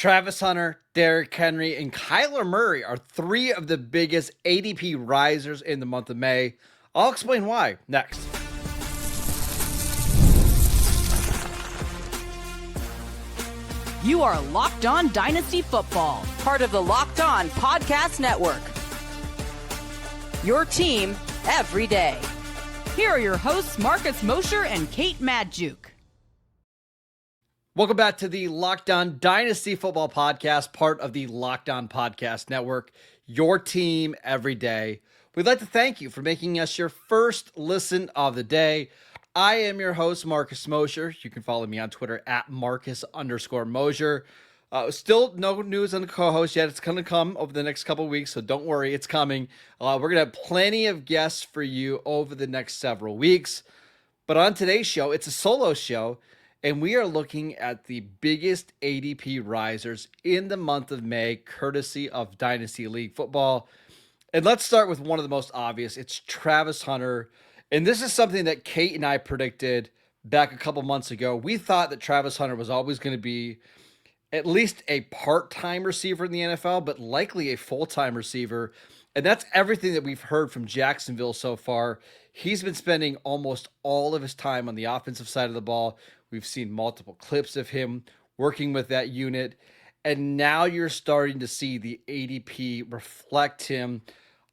Travis Hunter, Derrick Henry, and Kyler Murray are three of the biggest ADP risers in the month of May. I'll explain why next. You are Locked On Dynasty Football, part of the Locked On Podcast Network. Your team every day. Here are your hosts, Marcus Mosher and Kate Madjuk. Welcome back to the Locked On Dynasty Football Podcast, part of the Locked On Podcast Network, your team every day. We'd like to thank you for making us your first listen of the day. I am your host, Marcus Mosher. You can follow me on Twitter at Marcus_Mosher. Still no news on the co-host yet. It's going to come over the next couple of weeks, so don't worry, it's coming. We're going to have plenty of guests for you over the next several weeks. But on today's show, it's a solo show, and we are looking at the biggest ADP risers in the month of May, courtesy of Dynasty League Football. And let's start with one of the most obvious. It's Travis Hunter. And this is something that Kate and I predicted back a couple months ago. We thought that Travis Hunter was always going to be at least a part-time receiver in the NFL, but likely a full-time receiver. And that's everything that we've heard from Jacksonville so far. He's been spending almost all of his time on the offensive side of the ball. We've seen multiple clips of him working with that unit. And now you're starting to see the ADP reflect him,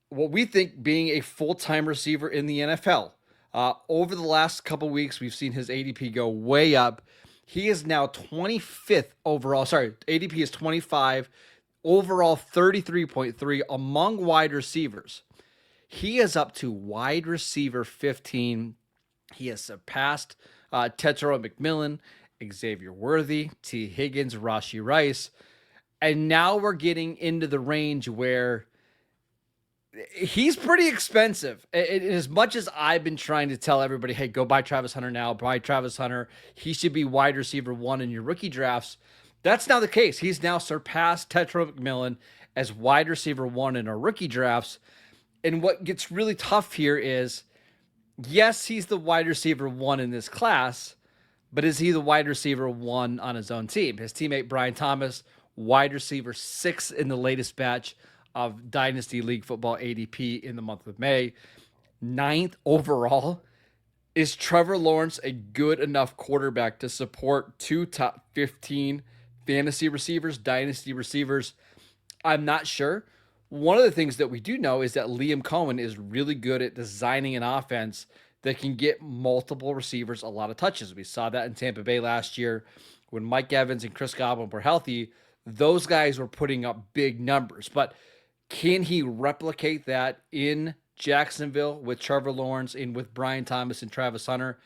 what we think being a full-time receiver in the NFL. Over the last couple weeks, we've seen his ADP go way up. He is now 25th overall. Sorry, ADP is 25, overall 33.3 among wide receivers. He is up to wide receiver 15. He has surpassed Tetro McMillan, Xavier Worthy, T. Higgins, Rashee Rice. And now we're getting into the range where he's pretty expensive. As much as I've been trying to tell everybody, hey, go buy Travis Hunter now, buy Travis Hunter. He should be wide receiver 1 in your rookie drafts. That's now the case. He's now surpassed Tetro McMillan as wide receiver 1 in our rookie drafts. And what gets really tough here is, yes, he's the wide receiver 1 in this class, but is he the wide receiver 1 on his own team? His teammate Brian Thomas, wide receiver 6 in the latest batch of Dynasty League Football ADP in the month of May. 9th overall. Is Trevor Lawrence a good enough quarterback to support 2 top 15 fantasy receivers, dynasty receivers? I'm not sure. One of the things that we do know is that Liam Cohen is really good at designing an offense that can get multiple receivers a lot of touches. We saw that in Tampa Bay last year when Mike Evans and Chris Godwin were healthy. Those guys were putting up big numbers. But can he replicate that in Jacksonville with Trevor Lawrence and with Brian Thomas and Travis Hunter?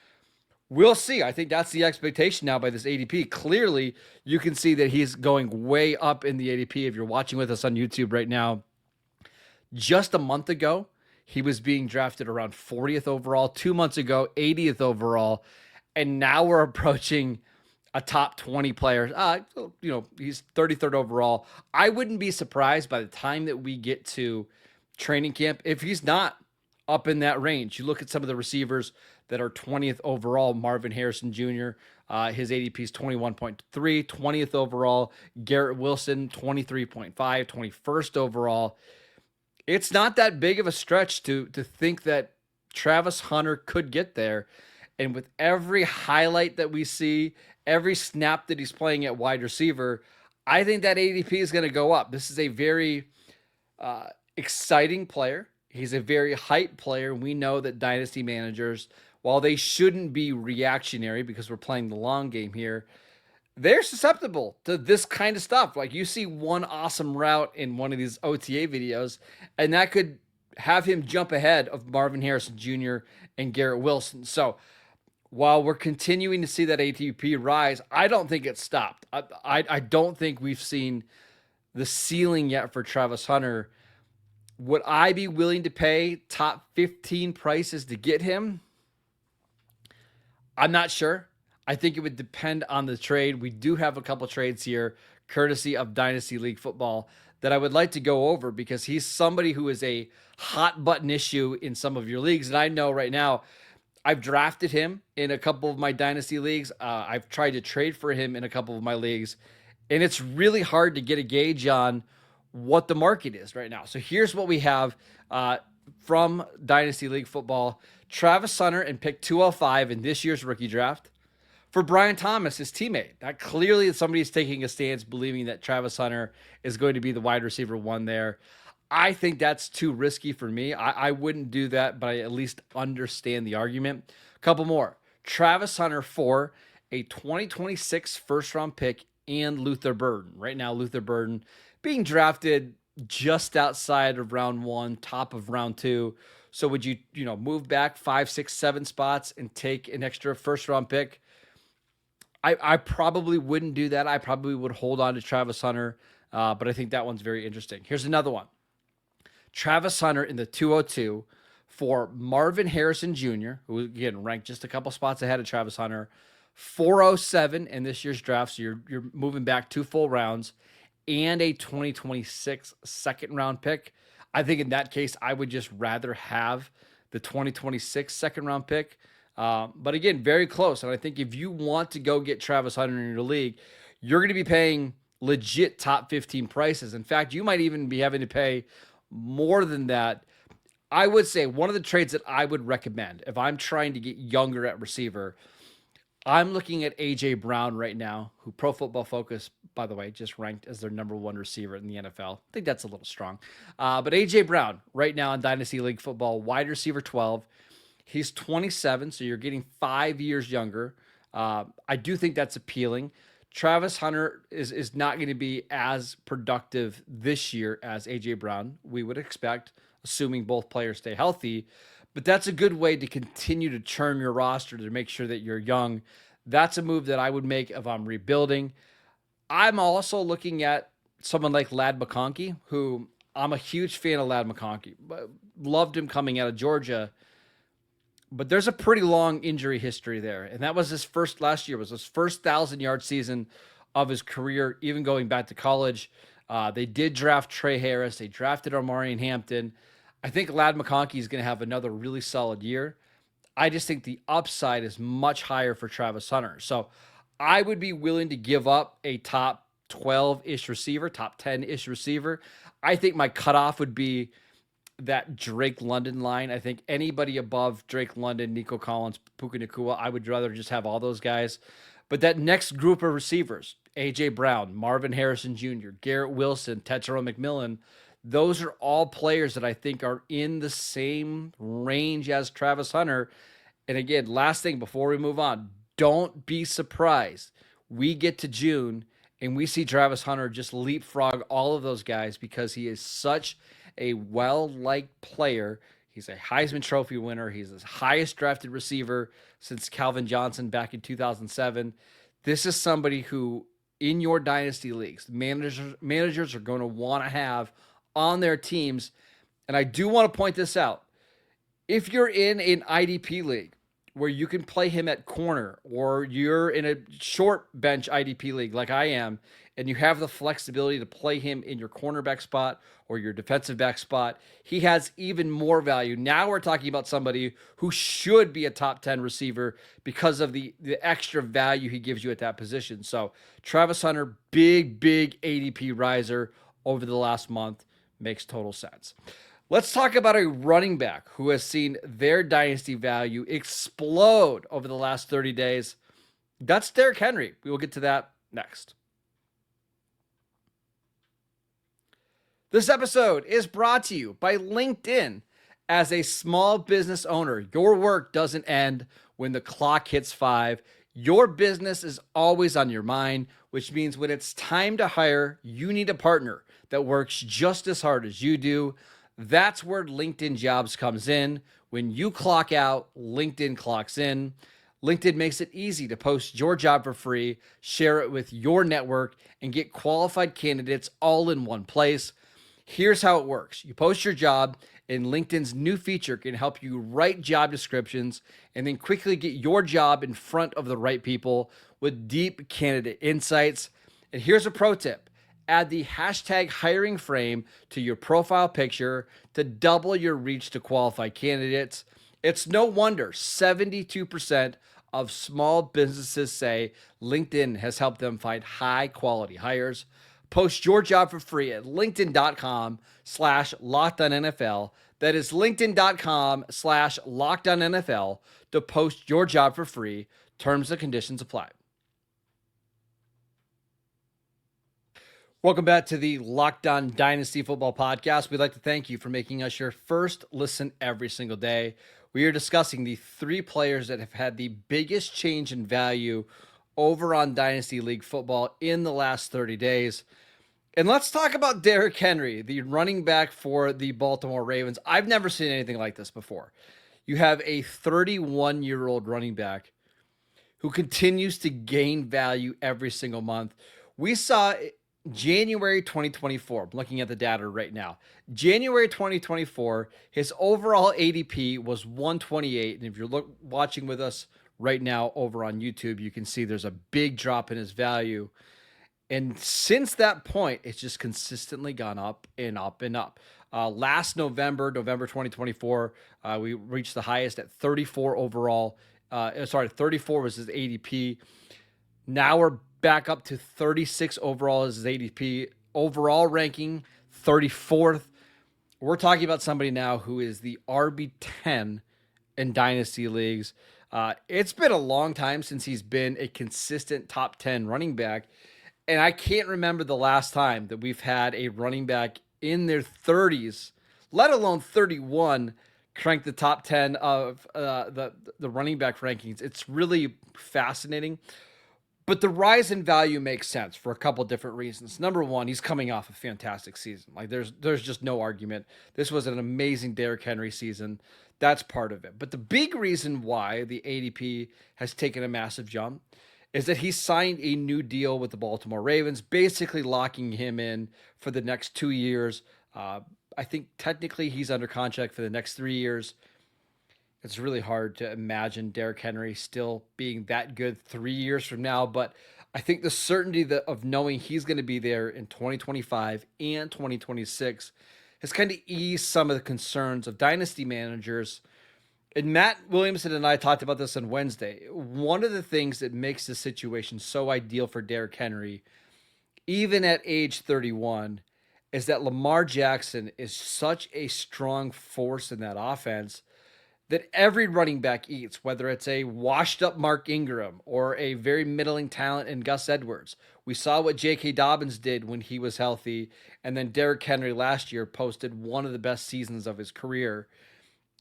We'll see. I think that's the expectation now by this ADP. Clearly, you can see that he's going way up in the ADP. If you're watching with us on YouTube right now, just a month ago, he was being drafted around 40th overall. 2 months ago, 80th overall. And now we're approaching a top 20 player. He's 33rd overall. I wouldn't be surprised by the time that we get to training camp if he's not up in that range. You look at some of the receivers that are 20th overall. Marvin Harrison Jr., his ADP is 21.3, 20th overall. Garrett Wilson, 23.5, 21st overall. It's not that big of a stretch to think that Travis Hunter could get there. And with every highlight that we see, every snap that he's playing at wide receiver, I think that ADP is going to go up. This is a very exciting player. He's a very hyped player. We know that dynasty managers, while they shouldn't be reactionary because we're playing the long game here, they're susceptible to this kind of stuff. Like, you see one awesome route in one of these OTA videos, and that could have him jump ahead of Marvin Harrison Jr. and Garrett Wilson. So while we're continuing to see that ADP rise, I don't think it's stopped. I don't think we've seen the ceiling yet for Travis Hunter. Would I be willing to pay top 15 prices to get him? I'm not sure. I think it would depend on the trade. We do have a couple trades here, courtesy of Dynasty League Football, that I would like to go over because he's somebody who is a hot button issue in some of your leagues. And I know right now I've drafted him in a couple of my Dynasty leagues. I've tried to trade for him in a couple of my leagues. And it's really hard to get a gauge on what the market is right now. So here's what we have from Dynasty League Football. Travis Hunter in pick 205 in this year's rookie draft. For Brian Thomas, his teammate. That clearly somebody's taking a stance believing that Travis Hunter is going to be the wide receiver one there. I think that's too risky for me. I wouldn't do that, but I at least understand the argument. A couple more. Travis Hunter for a 2026 first-round pick and Luther Burden. Right now, Luther Burden being drafted just outside of round 1, top of round 2. So would you move back 5, 6, 7 spots and take an extra first-round pick? I probably wouldn't do that. I probably would hold on to Travis Hunter, but I think that one's very interesting. Here's another one. Travis Hunter in the 202 for Marvin Harrison Jr., who again ranked just a couple spots ahead of Travis Hunter. 407 in this year's draft, so you're moving back 2 full rounds, and a 2026 second round pick. I think in that case, I would just rather have the 2026 second round pick. But again, very close. And I think if you want to go get Travis Hunter in your league, you're going to be paying legit top 15 prices. In fact, you might even be having to pay more than that. I would say one of the trades that I would recommend if I'm trying to get younger at receiver, I'm looking at A.J. Brown right now, who Pro Football Focus, by the way, just ranked as their number 1 receiver in the NFL. I think that's a little strong. But A.J. Brown right now in Dynasty League Football, wide receiver 12. He's 27, so you're getting 5 years younger. I do think that's appealing. Travis Hunter is not going to be as productive this year as A.J. Brown, we would expect, assuming both players stay healthy. But that's a good way to continue to churn your roster to make sure that you're young. That's a move that I would make if I'm rebuilding. I'm also looking at someone like Ladd McConkey, who I'm a huge fan of Ladd McConkey. Loved him coming out of Georgia. But there's a pretty long injury history there. And that was last year was his first 1,000-yard season of his career, even going back to college. They did draft Trey Harris. They drafted Omarion Hampton. I think Ladd McConkey is going to have another really solid year. I just think the upside is much higher for Travis Hunter. So I would be willing to give up a top 12-ish receiver, top 10-ish receiver. I think my cutoff would be that Drake London line. I think anybody above Drake London, Nico Collins, Puka Nacua, I would rather just have all those guys. But that next group of receivers, A.J. Brown, Marvin Harrison Jr., Garrett Wilson, Tetairoa McMillan, those are all players that I think are in the same range as Travis Hunter. And again, last thing before we move on, don't be surprised. We get to June and we see Travis Hunter just leapfrog all of those guys because he is such a well-liked player. He's a Heisman Trophy winner. He's the highest drafted receiver since Calvin Johnson back in 2007. This is somebody who, in your dynasty leagues, managers are going to want to have on their teams. And I do want to point this out. If you're in an IDP league where you can play him at corner, or you're in a short bench IDP league like I am, and you have the flexibility to play him in your cornerback spot or your defensive back spot, he has even more value. Now we're talking about somebody who should be a top 10 receiver because of the extra value he gives you at that position. So Travis Hunter, big ADP riser over the last month. Makes total sense. Let's talk about a running back who has seen their dynasty value explode over the last 30 days. That's Derrick Henry. We will get to that next. This episode is brought to you by LinkedIn. As a small business owner, your work doesn't end when the clock hits 5. Your business is always on your mind, which means when it's time to hire, you need a partner that works just as hard as you do. That's where LinkedIn Jobs comes in. When you clock out, LinkedIn clocks in. LinkedIn makes it easy to post your job for free, share it with your network, and get qualified candidates all in one place. Here's how it works. You post your job, and LinkedIn's new feature can help you write job descriptions and then quickly get your job in front of the right people with deep candidate insights. And here's a pro tip. Add the hashtag hiring frame to your profile picture to double your reach to qualified candidates. It's no wonder 72% of small businesses say LinkedIn has helped them find high quality hires. Post your job for free at linkedin.com/LockedOnNFL. That is linkedin.com/LockedOnNFL to post your job for free. Terms and conditions apply. Welcome back to the Locked On Dynasty Football Podcast. We'd like to thank you for making us your first listen every single day. We are discussing the 3 players that have had the biggest change in value over on Dynasty League football in the last 30 days. And let's talk about Derrick Henry, the running back for the Baltimore Ravens. I've never seen anything like this before. You have a 31-year-old running back who continues to gain value every single month. We saw January 2024, I'm looking at the data right now. January 2024, his overall ADP was 128. And if you're watching with us right now over on YouTube, you can see there's a big drop in his value. And since that point, it's just consistently gone up and up and up. Last November 2024, we reached the highest at 34 overall. 34 was his ADP. Now we're back up to 36 overall as his ADP. Overall ranking, 34th. We're talking about somebody now who is the RB10 in Dynasty leagues. It's been a long time since he's been a consistent top 10 running back. And I can't remember the last time that we've had a running back in their 30s, let alone 31, crank the top 10 of the running back rankings. It's really fascinating. But the rise in value makes sense for a couple different reasons. Number one, he's coming off a fantastic season. Like there's just no argument. This was an amazing Derrick Henry season. That's part of it. But the big reason why the ADP has taken a massive jump is that he signed a new deal with the Baltimore Ravens, basically locking him in for the next 2 years. I think technically he's under contract for the next 3 years. It's really hard to imagine Derrick Henry still being that good 3 years from now, but I think the certainty of knowing he's going to be there in 2025 and 2026 has kind of eased some of the concerns of dynasty managers. And Matt Williamson and I talked about this on Wednesday. One of the things that makes the situation so ideal for Derrick Henry, even at age 31, is that Lamar Jackson is such a strong force in that offense that every running back eats, whether it's a washed up Mark Ingram or a very middling talent in Gus Edwards. We saw what J.K. Dobbins did when he was healthy, and then Derrick Henry last year posted one of the best seasons of his career.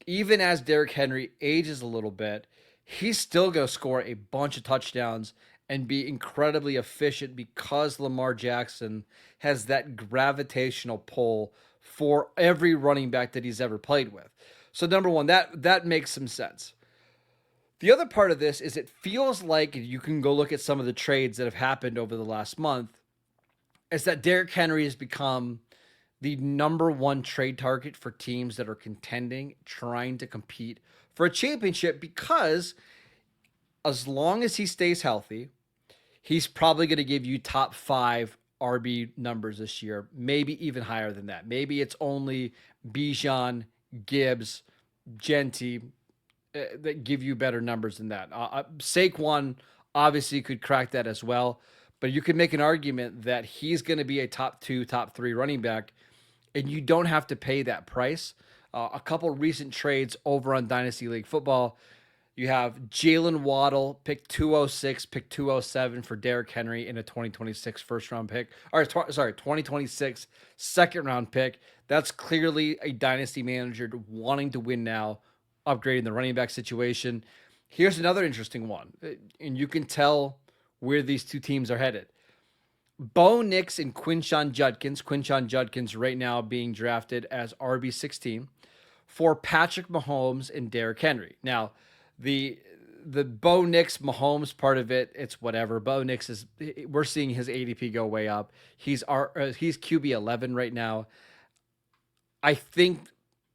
Even as Derrick Henry ages a little bit, he's still going to score a bunch of touchdowns and be incredibly efficient because Lamar Jackson has that gravitational pull for every running back that he's ever played with. So number one, that makes some sense. The other part of this is it feels like you can go look at some of the trades that have happened over the last month, is that Derrick Henry has become the number one trade target for teams that are contending, trying to compete for a championship, because as long as he stays healthy, he's probably going to give you top 5 RB numbers this year, maybe even higher than that. Maybe it's only Bijan, Gibbs, Gentry that give you better numbers than that. Saquon obviously could crack that as well, but you could make an argument that he's going to be a top 2, top 3 running back, and you don't have to pay that price. A couple recent trades over on Dynasty League Football. You have Jalen Waddle, pick 206, pick 207 for Derrick Henry in a 2026 first-round pick. 2026 second-round pick. That's clearly a dynasty manager wanting to win now, upgrading the running back situation. Here's another interesting one, and you can tell where these two teams are headed. Bo Nix and Quinshon Judkins. Quinshon Judkins right now being drafted as RB16 for Patrick Mahomes and Derrick Henry. Now, the Bo Nix Mahomes part of it, it's whatever. Bo Nix we're seeing his ADP go way up. He's QB 11 right now. I think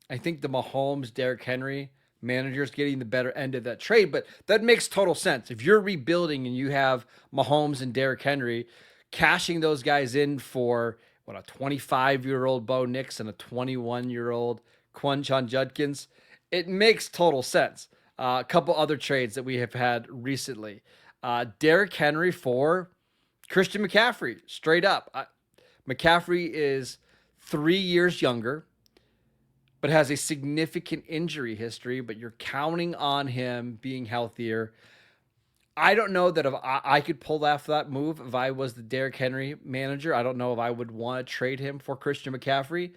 the Mahomes Derrick Henry manager's getting the better end of that trade, but that makes total sense. If you're rebuilding and you have Mahomes and Derrick Henry, cashing those guys in for a 25-year-old Bo Nix and a 21-year-old Quinshon Judkins, it makes total sense. A couple other trades that we have had recently. Derrick Henry for Christian McCaffrey, straight up. McCaffrey is 3 years younger, but has a significant injury history, but you're counting on him being healthier. I don't know that if I could pull off that move if I was the Derrick Henry manager. I don't know if I would want to trade him for Christian McCaffrey.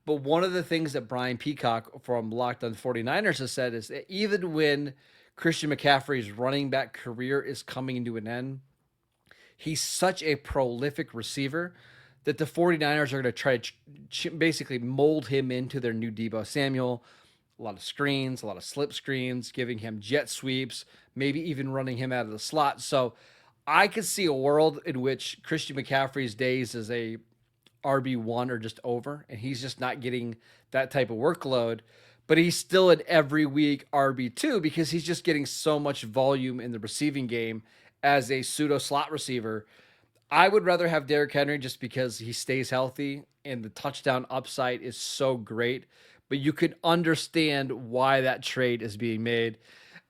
But one of the things that Brian Peacock from Locked On 49ers has said is that even when Christian McCaffrey's running back career is coming to an end, he's such a prolific receiver that the 49ers are going to try to basically mold him into their new Deebo Samuel. A lot of screens, a lot of slip screens, giving him jet sweeps, maybe even running him out of the slot. So I could see a world in which Christian McCaffrey's days as a RB1 are just over, and he's just not getting that type of workload, but he's still an every week RB2 because he's just getting so much volume in the receiving game as a pseudo slot receiver. I would rather have Derrick Henry just because he stays healthy and the touchdown upside is so great, but you can understand why that trade is being made.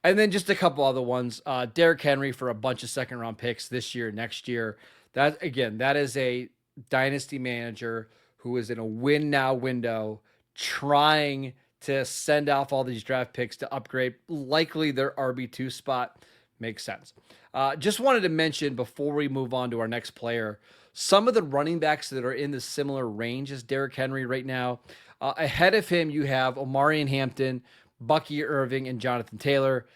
And then just a couple other ones. Derrick Henry for a bunch of second round picks this year, next year. That is a dynasty manager who is in a win now window trying to send off all these draft picks to upgrade likely their RB2 spot. Makes sense. Just wanted to mention before we move on to our next player, some of the running backs that are in the similar range as Derrick Henry right now. Ahead of him, you have Omarion Hampton, Bucky Irving, and Jonathan Taylor.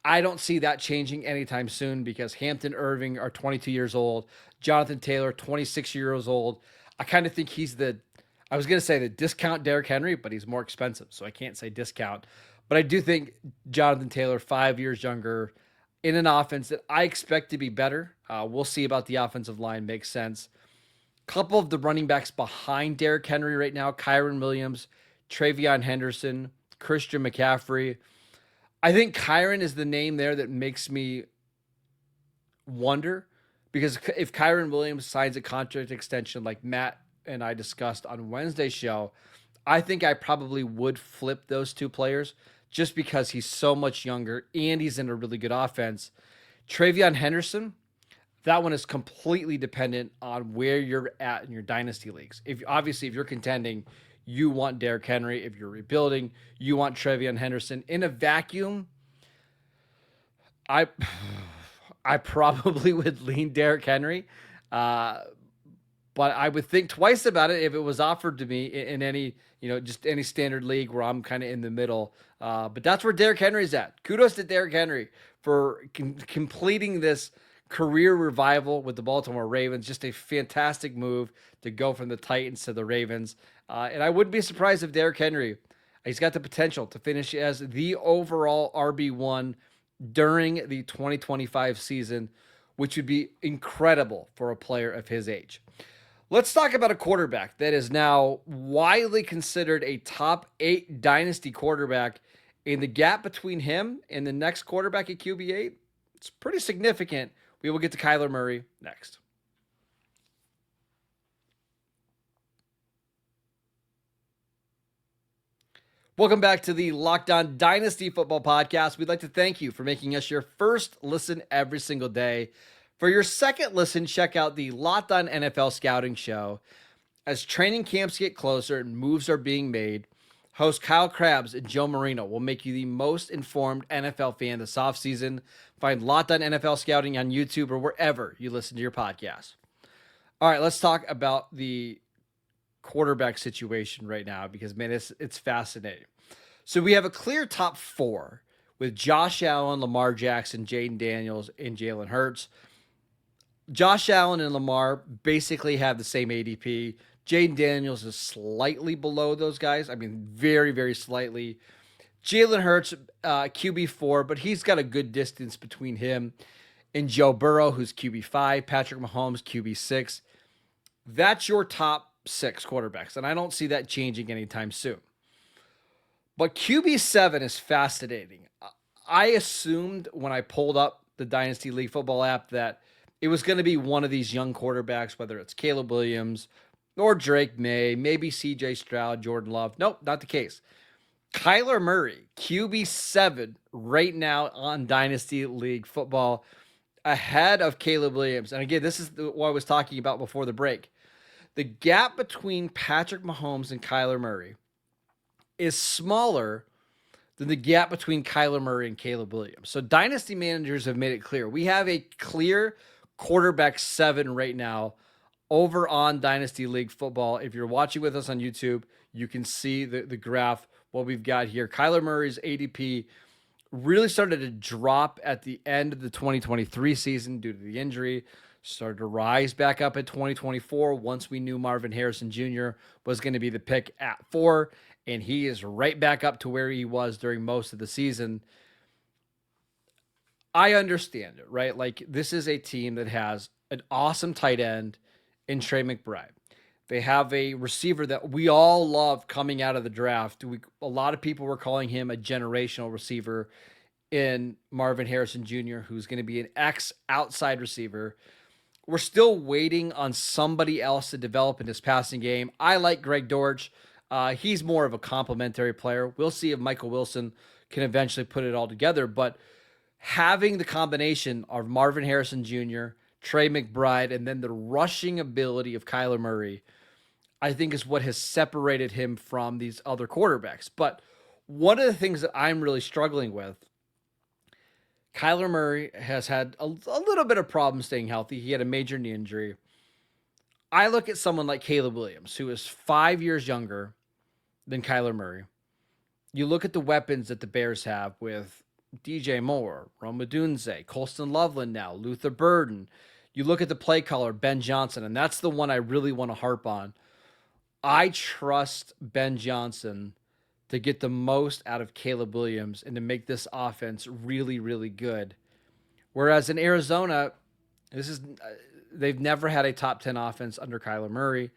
I don't see that changing anytime soon because Hampton, Irving are 22 years old. Jonathan Taylor, 26 years old. I kind of think he's I was going to say the discount Derrick Henry, but he's more expensive, so I can't say discount. But I do think Jonathan Taylor, 5 years younger, in an offense that I expect to be better. We'll see about the offensive line. Makes sense. Couple of the running backs behind Derrick Henry right now, Kyren Williams, Travion Henderson, Christian McCaffrey. I think Kyren is the name there that makes me wonder, because if Kyren Williams signs a contract extension like Matt and I discussed on Wednesday's show, I think I probably would flip those two players just because he's so much younger and he's in a really good offense. Travion Henderson, that one is completely dependent on where you're at in your dynasty leagues. If you're contending, you want Derrick Henry. If you're rebuilding, you want Travion Henderson. In a vacuum, I probably would lean Derrick Henry, but I would think twice about it if it was offered to me in any, just any standard league where I'm kind of in the middle. But that's where Derrick Henry's at. Kudos to Derrick Henry for completing this career revival with the Baltimore Ravens. Just a fantastic move to go from the Titans to the Ravens. And I wouldn't be surprised if Derrick Henry, he's got the potential to finish as the overall RB1 during the 2025 season, which would be incredible for a player of his age. Let's talk about a quarterback that is now widely considered a top 8 dynasty quarterback, and the gap between him and the next quarterback at QB8, it's pretty significant. We will get to Kyler Murray next. Welcome back to the Locked On Dynasty Football Podcast. We'd like to thank you for making us your first listen every single day. For your second listen, check out the Locked On NFL Scouting Show. As training camps get closer and moves are being made, host Kyle Krabs and Joe Marino will make you the most informed NFL fan this offseason. Find Locked On NFL Scouting on YouTube or wherever you listen to your podcast. All right, let's talk about the quarterback situation right now because, man, it's fascinating. So we have a clear top 4 with Josh Allen, Lamar Jackson, Jaden Daniels, and Jalen Hurts. Josh Allen and Lamar basically have the same ADP. Jaden Daniels is slightly below those guys. I mean, very, very slightly. Jalen Hurts, QB4, but he's got a good distance between him and Joe Burrow, who's QB5, Patrick Mahomes, QB6. That's your top 6 quarterbacks, and I don't see that changing anytime soon. But QB7 is fascinating. I assumed when I pulled up the Dynasty League Football app that it was going to be one of these young quarterbacks, whether it's Caleb Williams or Drake May, maybe CJ Stroud, Jordan Love. Nope, not the case. Kyler Murray, QB7 right now on Dynasty League football, ahead of Caleb Williams. And again, this is what I was talking about before the break. The gap between Patrick Mahomes and Kyler Murray is smaller than the gap between Kyler Murray and Caleb Williams. So dynasty managers have made it clear. We have a clear quarterback 7 right now over on Dynasty League football. If you're watching with us on YouTube, you can see the graph, what we've got here. Kyler Murray's ADP really started to drop at the end of the 2023 season due to the injury, started to rise back up in 2024 once we knew Marvin Harrison Jr. was going to be the pick at 4, and he is right back up to where he was during most of the season. I understand it, right? Like, this is a team that has an awesome tight end in Trey McBride. They have a receiver that we all love coming out of the draft. A lot of people were calling him a generational receiver in Marvin Harrison Jr., who's going to be an outside receiver. We're still waiting on somebody else to develop in this passing game. I like Greg Dortch. He's more of a complementary player. We'll see if Michael Wilson can eventually put it all together. But having the combination of Marvin Harrison Jr., Trey McBride, and then the rushing ability of Kyler Murray, I think is what has separated him from these other quarterbacks. But one of the things that I'm really struggling with, Kyler Murray has had a little bit of problem staying healthy. He had a major knee injury. I look at someone like Caleb Williams, who is 5 years younger than Kyler Murray. You look at the weapons that the Bears have with DJ Moore, Rome Odunze, Colston Loveland now, Luther Burden. You look at the play caller, Ben Johnson, and that's the one I really want to harp on. I trust Ben Johnson to get the most out of Caleb Williams and to make this offense really, really good. Whereas in Arizona, they've never had a top 10 offense under Kyler Murray.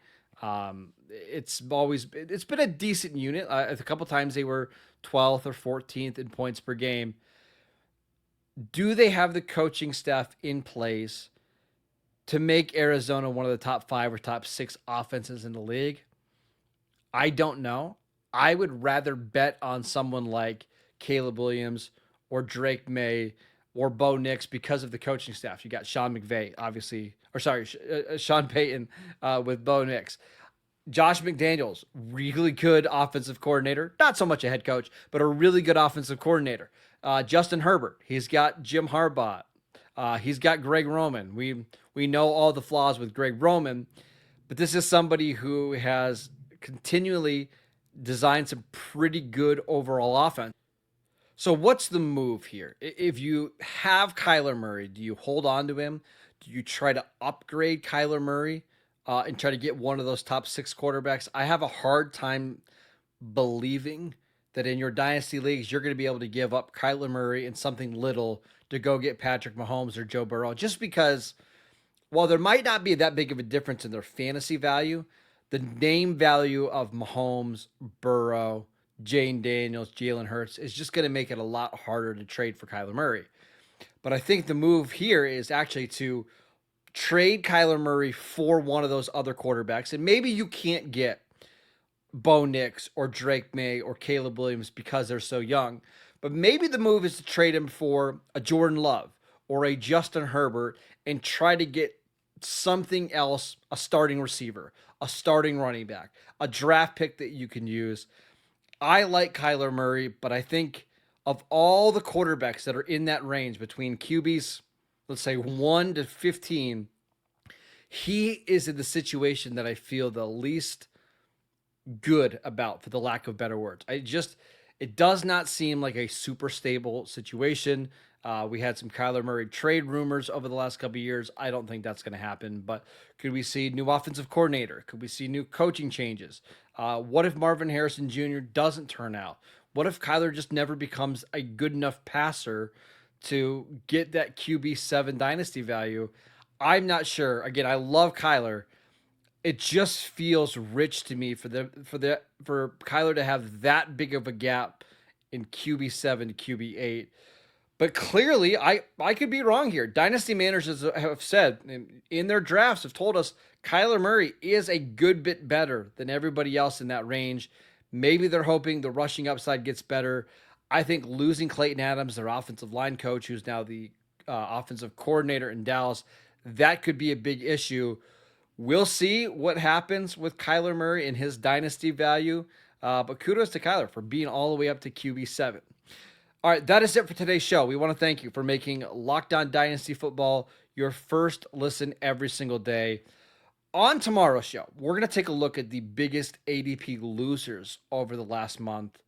It's been a decent unit. A couple times they were 12th or 14th in points per game. Do they have the coaching staff in place to make Arizona one of the top 5 or top 6 offenses in the league? I don't know. I would rather bet on someone like Caleb Williams or Drake May or Bo Nix because of the coaching staff. You got Sean McVay, obviously, Sean Payton with Bo Nix. Josh McDaniels, really good offensive coordinator. Not so much a head coach, but a really good offensive coordinator. Justin Herbert, he's got Jim Harbaugh. He's got Greg Roman. We know all the flaws with Greg Roman, but this is somebody who has continually designed some pretty good overall offense. So what's the move here? If you have Kyler Murray, do you hold on to him? Do you try to upgrade Kyler Murray and try to get one of those top 6 quarterbacks? I have a hard time believing that in your dynasty leagues, you're going to be able to give up Kyler Murray and something little to go get Patrick Mahomes or Joe Burrow, just because while there might not be that big of a difference in their fantasy value, the name value of Mahomes, Burrow, Jane Daniels, Jalen Hurts is just going to make it a lot harder to trade for Kyler Murray. But I think the move here is actually to trade Kyler Murray for one of those other quarterbacks. And maybe you can't get Bo Nix or Drake May or Caleb Williams because they're so young. But maybe the move is to trade him for a Jordan Love or a Justin Herbert and try to get something else, a starting receiver, a starting running back, a draft pick that you can use. I like Kyler Murray, but I think of all the quarterbacks that are in that range between QBs, let's say 1 to 15, he is in the situation that I feel the least good about, for the lack of better words. It does not seem like a super stable situation. We had some Kyler Murray trade rumors over the last couple of years. I don't think that's going to happen, but could we see new offensive coordinator? Could we see new coaching changes? What if Marvin Harrison Jr. doesn't turn out? What if Kyler just never becomes a good enough passer to get that QB7 dynasty value? I'm not sure. Again, I love Kyler. It just feels rich to me for Kyler to have that big of a gap in QB7 to QB8. But clearly, I could be wrong here. Dynasty managers have said in their drafts, have told us Kyler Murray is a good bit better than everybody else in that range. Maybe they're hoping the rushing upside gets better. I think losing Clayton Adams, their offensive line coach, who's now the offensive coordinator in Dallas, that could be a big issue. We'll see what happens with Kyler Murray and his dynasty value. But kudos to Kyler for being all the way up to QB7. All right, that is it for today's show. We want to thank you for making Locked On Dynasty Football your first listen every single day. On tomorrow's show, we're going to take a look at the biggest ADP losers over the last month.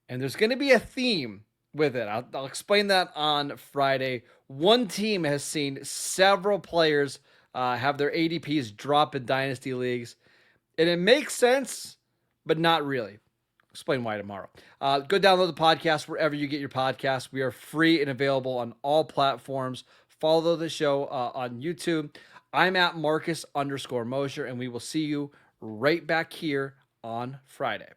And there's going to be a theme with it. I'll explain that on Friday. One team has seen several players have their ADPs drop in dynasty leagues. And it makes sense, but not really. Explain why tomorrow. Go download the podcast wherever you get your podcasts. We are free and available on all platforms. Follow the show on YouTube. I'm at Marcus_Mosher, and we will see you right back here on Friday.